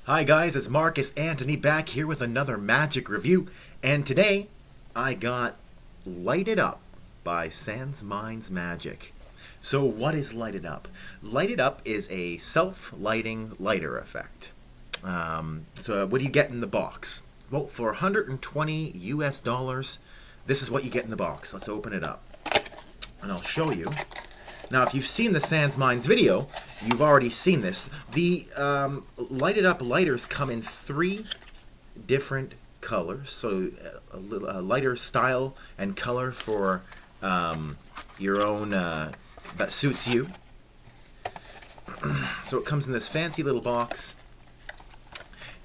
Hi guys, it's Marcus Anthony back here with another magic review, and today I got Light It Up by Sansminds Magic. So what is Light It Up? Light It Up is a self-lighting lighter effect. So what do you get in the box? Well, for 120 US dollars, this is what you get in the box. Let's open it up, and I'll show you. Now, if you've seen the Sansminds video, you've already seen this. The lighted up lighters come in 3 different colors. So a lighter style and color for your own, that suits you. So it comes in this fancy little box.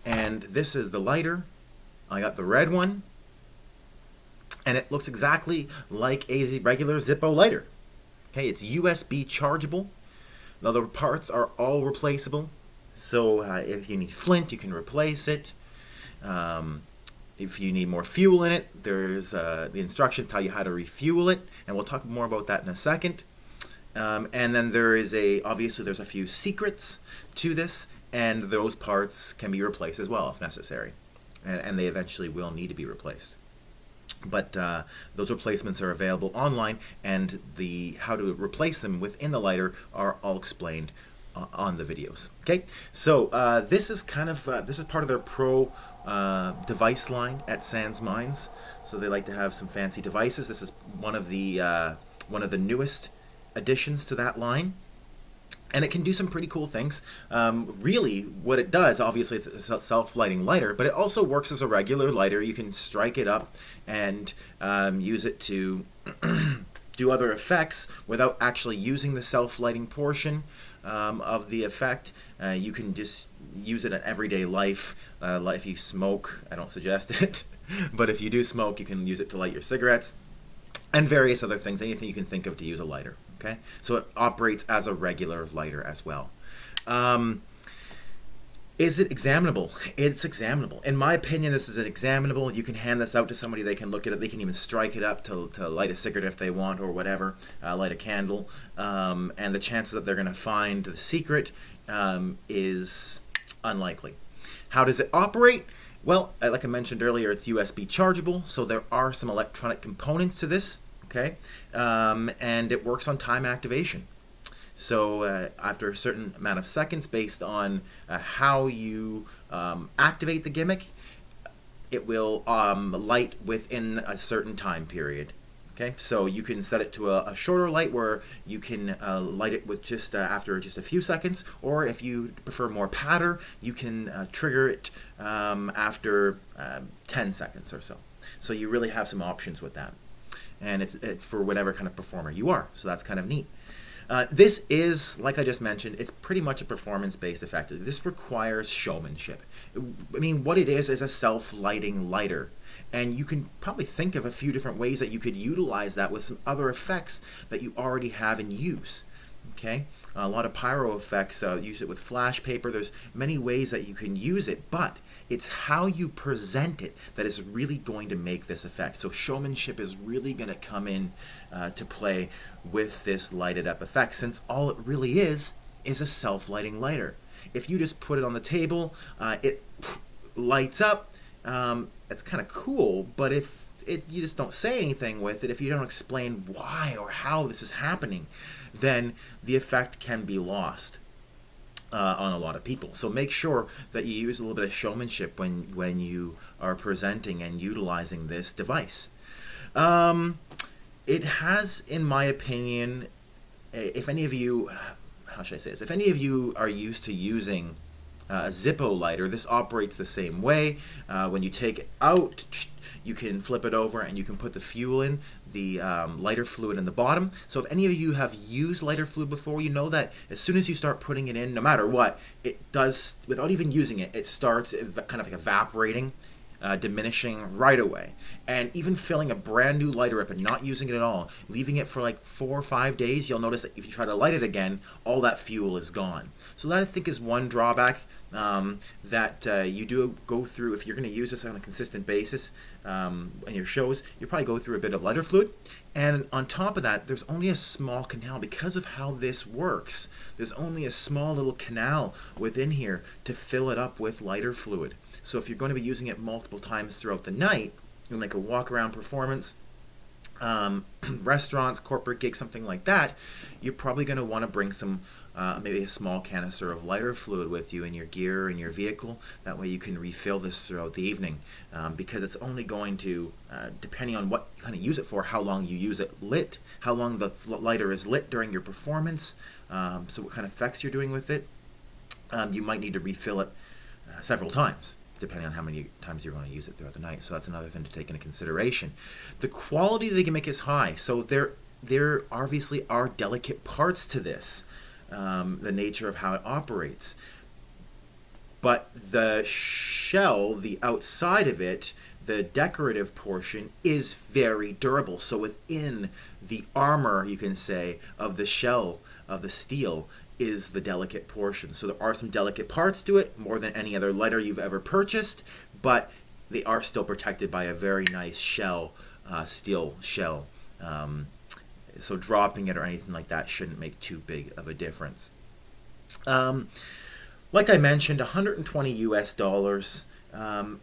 And this is the lighter. I got the red one. And it looks exactly like a regular Zippo lighter. Okay, it's USB chargeable. Now the parts are all replaceable. So if you need flint, you can replace it. If you need more fuel in it, there's the instructions tell you how to refuel it, and we'll talk more about that in a second. And then there is obviously there's a few secrets to this, and those parts can be replaced as well if necessary. And they eventually will need to be replaced. But those replacements are available online, and how to replace them within the lighter are all explained on the videos. Okay, so this is part of their pro device line at Sansminds. So they like to have some fancy devices. This is one of the newest additions to that line. And it can do some pretty cool things. Really, what it does, obviously, it's a self-lighting lighter, but it also works as a regular lighter. You can strike it up and use it to do other effects without actually using the self-lighting portion of the effect. You can just use it in everyday life. If you smoke, I don't suggest it, but if you do smoke, you can use it to light your cigarettes and various other things, anything you can think of to use a lighter. Okay, so it operates as a regular lighter as well. Is it examinable? It's examinable. In my opinion, this is an examinable. You can hand this out to somebody. They can look at it. They can even strike it up to light a cigarette if they want, or whatever, light a candle. And the chances that they're going to find the secret is unlikely. How does it operate? Well, like I mentioned earlier, it's USB chargeable, so there are some electronic components to this. Okay, and it works on time activation. So after a certain amount of seconds, based on how you activate the gimmick, it will light within a certain time period. Okay, so you can set it to a shorter light where you can light it with just after just a few seconds, or if you prefer more patter, you can trigger it after 10 seconds or so. So you really have some options with that. And it's for whatever kind of performer you are. So that's kind of neat. This is, like I just mentioned, it's pretty much a performance-based effect. This requires showmanship. I mean, what it is a self-lighting lighter. And you can probably think of a few different ways that you could utilize that with some other effects that you already have in use. Okay? A lot of pyro effects use it with flash paper. There's many ways that you can use it, but it's how you present it that is really going to make this effect. So showmanship is really going to come in to play with this lighted up effect, since all it really is a self-lighting lighter. If you just put it on the table, it lights up. It's kind of cool, but if you just don't say anything with it, if you don't explain why or how this is happening, then the effect can be lost on a lot of people. So make sure that you use a little bit of showmanship when you are presenting and utilizing this device. It has, in my opinion, if any of you, how should I say this? If any of you are used to using a Zippo lighter, this operates the same way. When you take it out, you can flip it over and you can put the fuel in, the lighter fluid in the bottom. So if any of you have used lighter fluid before, you know that as soon as you start putting it in, no matter what, it does, without even using it, it starts kind of like evaporating diminishing right away. And even filling a brand new lighter up and not using it at all, leaving it for like 4 or 5 days, you'll notice that if you try to light it again, all that fuel is gone. So that, I think, is one drawback that you do go through. If you're going to use this on a consistent basis in your shows, you probably go through a bit of lighter fluid. And on top of that, there's only a small canal. Because of how this works, there's only a small little canal within here to fill it up with lighter fluid. So if you're going to be using it multiple times throughout the night, in like a walk-around performance, restaurants, corporate gigs, something like that, you're probably going to want to bring some maybe a small canister of lighter fluid with you in your gear, in your vehicle. That way you can refill this throughout the evening, because it's only going to, depending on what you kind of use it for, how long you use it lit, how long the lighter is lit during your performance, so what kind of effects you're doing with it, you might need to refill it several times, depending on how many times you're going to use it throughout the night. So that's another thing to take into consideration. The quality of the gimmick is high, so there obviously are delicate parts to this, the nature of how it operates. But the shell, the outside of it, the decorative portion, is very durable. So within the armor, you can say, of the shell, of the steel, is the delicate portion. So there are some delicate parts to it, more than any other lighter you've ever purchased, but they are still protected by a very nice shell, steel shell. So dropping it or anything like that shouldn't make too big of a difference. Like I mentioned, 120 US dollars.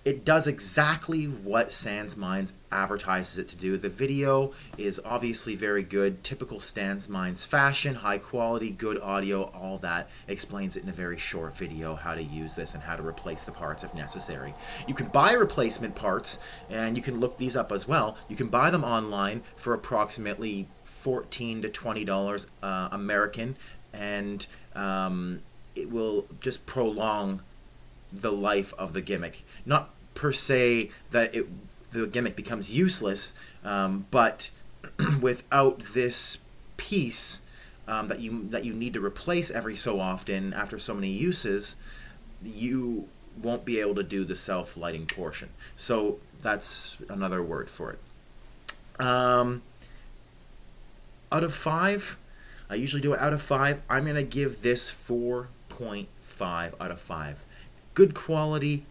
It does exactly what Sansminds advertises it to do. The video is obviously very good, typical Sansminds fashion, high quality, good audio, all that. Explains it in a very short video, how to use this and how to replace the parts if necessary. You can buy replacement parts, and you can look these up as well. You can buy them online for approximately $14 to $20 American, and it will just prolong the life of the gimmick. Not per se that the gimmick becomes useless, but without this piece that you need to replace every so often after so many uses, you won't be able to do the self-lighting portion. So that's another word for it. Out of 5, I usually do it out of 5. I'm going to give this 4.5 out of 5. Good quality,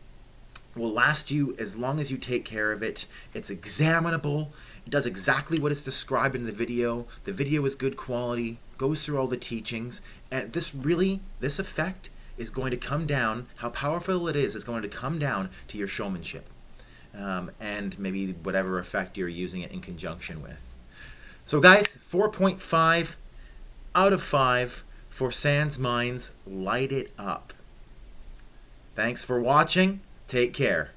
will last you as long as you take care of it. It's examinable. It does exactly what it's described in the video. The video is good quality, goes through all the teachings, and this effect is going to come down, how powerful it is going to come down to your showmanship, and maybe whatever effect you're using it in conjunction with. So guys, 4.5 out of 5 for Sansminds. Light it up. Thanks for watching. Take care.